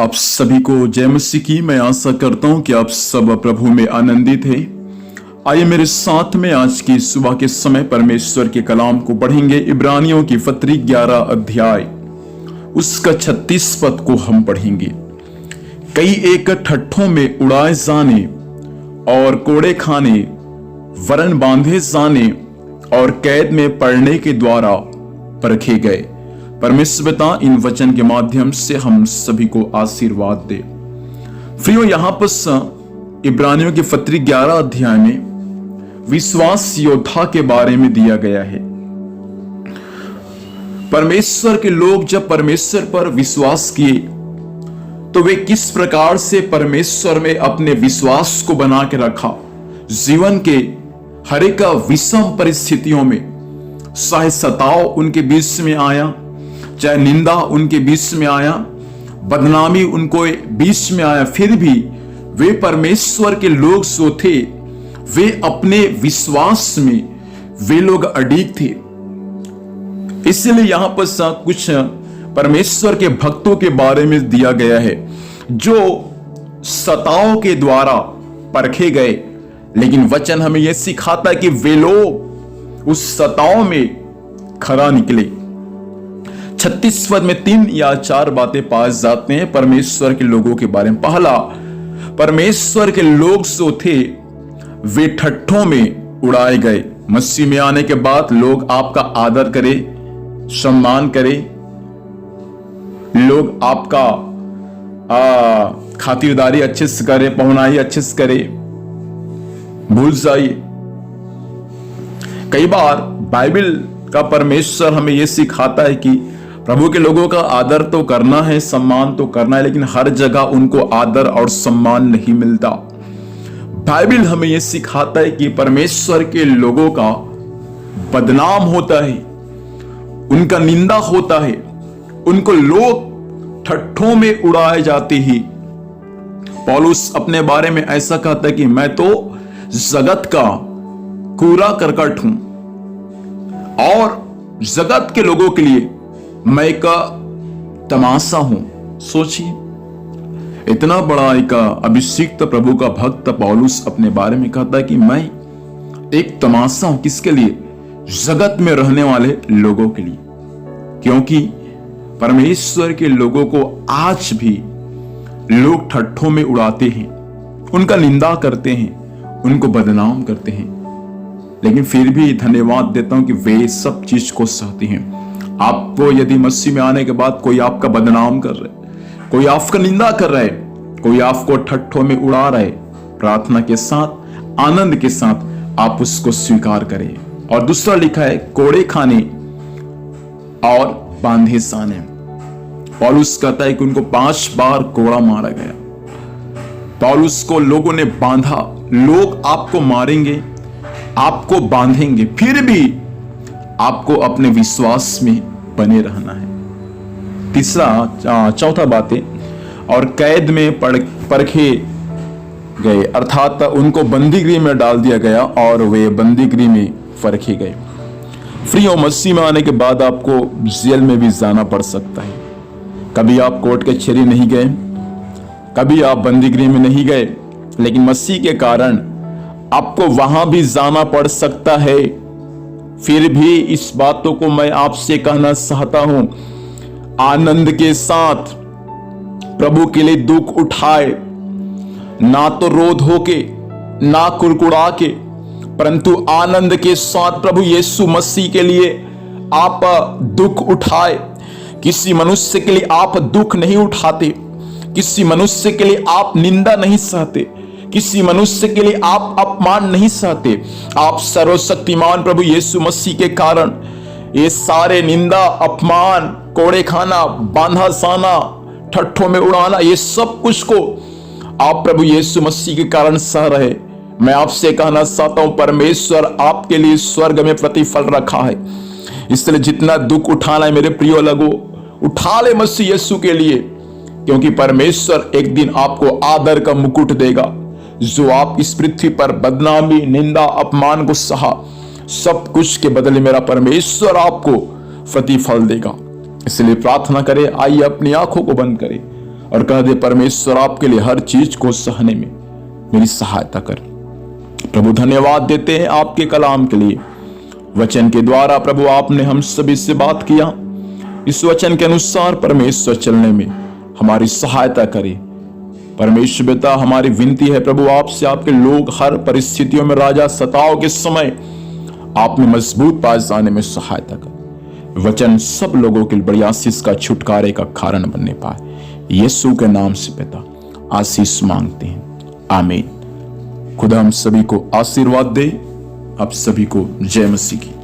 आप सभी को जय मसीह की। मैं आशा करता हूं कि आप सब प्रभु में आनंदित हैं। आइए मेरे साथ में आज की सुबह के समय परमेश्वर के कलाम को पढ़ेंगे। इब्रानियों की पत्री 11 अध्याय उसका 36 पद को हम पढ़ेंगे। कई एक ठट्ठों में उड़ाए जाने और कोड़े खाने, वरन बांधे जाने और कैद में पड़ने के द्वारा परखे गए। परमेश्वर पिता इन वचन के माध्यम से हम सभी को आशीर्वाद दे। प्रियो, यहां पर इब्रानियों की पत्री 11 अध्याय में विश्वास योद्धा के बारे में दिया गया है। परमेश्वर के लोग जब परमेश्वर पर विश्वास किए तो वे किस प्रकार से परमेश्वर में अपने विश्वास को बना के रखा। जीवन के हर एक विषम परिस्थितियों में, चाहे सताव उनके बीच में आया, चाहे निंदा उनके बीच में आया, बदनामी उनको बीच में आया, फिर भी वे परमेश्वर के लोग जो थे वे अपने विश्वास में वे लोग अडिग थे। इसलिए यहां पर कुछ परमेश्वर के भक्तों के बारे में दिया गया है जो सताओं के द्वारा परखे गए, लेकिन वचन हमें यह सिखाता है कि वे लोग उस सताओं में खरा निकले। 36 पद में 3 या 4 बातें पाए जाते हैं परमेश्वर के लोगों के बारे में। पहला, परमेश्वर के लोग जो थे वे ठट्ठों में उड़ाए गए। मसीह में आने के बाद लोग आपका आदर करे, सम्मान करे, लोग आपका खातिरदारी अच्छे से करे, पहुनाई अच्छे से करे, भूल जाइए। कई बार बाइबल का परमेश्वर हमें यह सिखाता है कि प्रभु के लोगों का आदर तो करना है, सम्मान तो करना है, लेकिन हर जगह उनको आदर और सम्मान नहीं मिलता। बाइबल हमें यह सिखाता है कि परमेश्वर के लोगों का बदनाम होता है, उनका निंदा होता है, उनको लोग ठट्ठों में उड़ाए जाते ही। पौलुस अपने बारे में ऐसा कहता है कि मैं तो जगत का कूड़ा करकट हूं और जगत के लोगों के लिए मैं एक तमाशा हूं। सोचिए, इतना बड़ा एक अभिषिक्त प्रभु का भक्त पौलुस अपने बारे में कहता है कि मैं एक तमाशा हूं। किसके लिए? जगत में रहने वाले लोगों के लिए। क्योंकि परमेश्वर के लोगों को आज भी लोग ठट्ठों में उड़ाते हैं, उनका निंदा करते हैं, उनको बदनाम करते हैं, लेकिन फिर भी धन्यवाद देता हूं कि वे सब चीज को सहते हैं। आपको यदि मसीह में आने के बाद कोई आपका बदनाम कर रहा है, कोई आपका निंदा कर रहा है, कोई आपको ठट्ठों में उड़ा रहा है, प्रार्थना के साथ, आनंद के साथ आप उसको स्वीकार करें। और दूसरा लिखा है कोड़े खाने और बांधे साने। पौलुस कहता है कि उनको 5 बार कोड़ा मारा गया। पौलुस को लोगों ने बांधा। लोग आपको मारेंगे, आपको बांधेंगे, फिर भी आपको अपने विश्वास में बने रहना है। चौथा बात है, और कैद में परखे गए, अर्थात उनको बंदीगृह में डाल दिया गया और वे बंदीगृह में परखे गए। फ्री और मसीह में आने के बाद आपको जेल में भी जाना पड़ सकता है। कभी आप कोर्ट कचहरी नहीं गए, कभी आप बंदीगृह में नहीं गए, लेकिन मसीह के कारण आपको वहां भी जाना पड़ सकता है। फिर भी इस बातों को मैं आपसे कहना चाहता हूं, आनंद के साथ प्रभु के लिए दुख उठाए, ना तो रोध होके, ना कुड़कुड़ा के, परंतु आनंद के साथ प्रभु यीशु मसीह के लिए आप दुख उठाए। किसी मनुष्य के लिए आप दुख नहीं उठाते, किसी मनुष्य के लिए आप निंदा नहीं सहते, किसी मनुष्य के लिए आप अपमान नहीं सहते। आप सर्वशक्तिमान प्रभु यीशु मसीह के कारण ये सारे निंदा, अपमान, कोड़े खाना, बांधा साना, ठट्ठों में उड़ाना, ये सब कुछ को आप प्रभु यीशु मसीह के कारण सह रहे। मैं आपसे कहना चाहता हूं, परमेश्वर आपके लिए स्वर्ग में प्रतिफल रखा है। इसलिए जितना दुख उठाना है मेरे प्रियो लगो, उठा ले मसीह यीशु के लिए, क्योंकि परमेश्वर एक दिन आपको आदर का मुकुट देगा। जो आप इस पृथ्वी पर बदनामी, निंदा, अपमान को सहा, सब कुछ के बदले मेरा परमेश्वर आपको प्रतिफल देगा। इसलिए प्रार्थना करें। आइए अपनी आंखों को बंद करें, और कह दे, परमेश्वर आपके लिए हर चीज को सहने में मेरी सहायता कर। प्रभु धन्यवाद देते हैं आपके कलाम के लिए। वचन के द्वारा प्रभु आपने हम सभी से बात किया। इस वचन के अनुसार परमेश्वर चलने में हमारी सहायता करे। परमेश्वर पिता, हमारी विनती है प्रभु आपसे, आपके लोग हर परिस्थितियों में राजा सताव के समय आप में मजबूत पास जाने में सहायता कर। वचन सब लोगों के लिए बड़ी आशीष का, छुटकारे का कारण बनने पाए। यीशु के नाम से पिता आशीष मांगते हैं, आमीन। खुदा हम सभी को आशीर्वाद दे। आप सभी को जय मसीह की।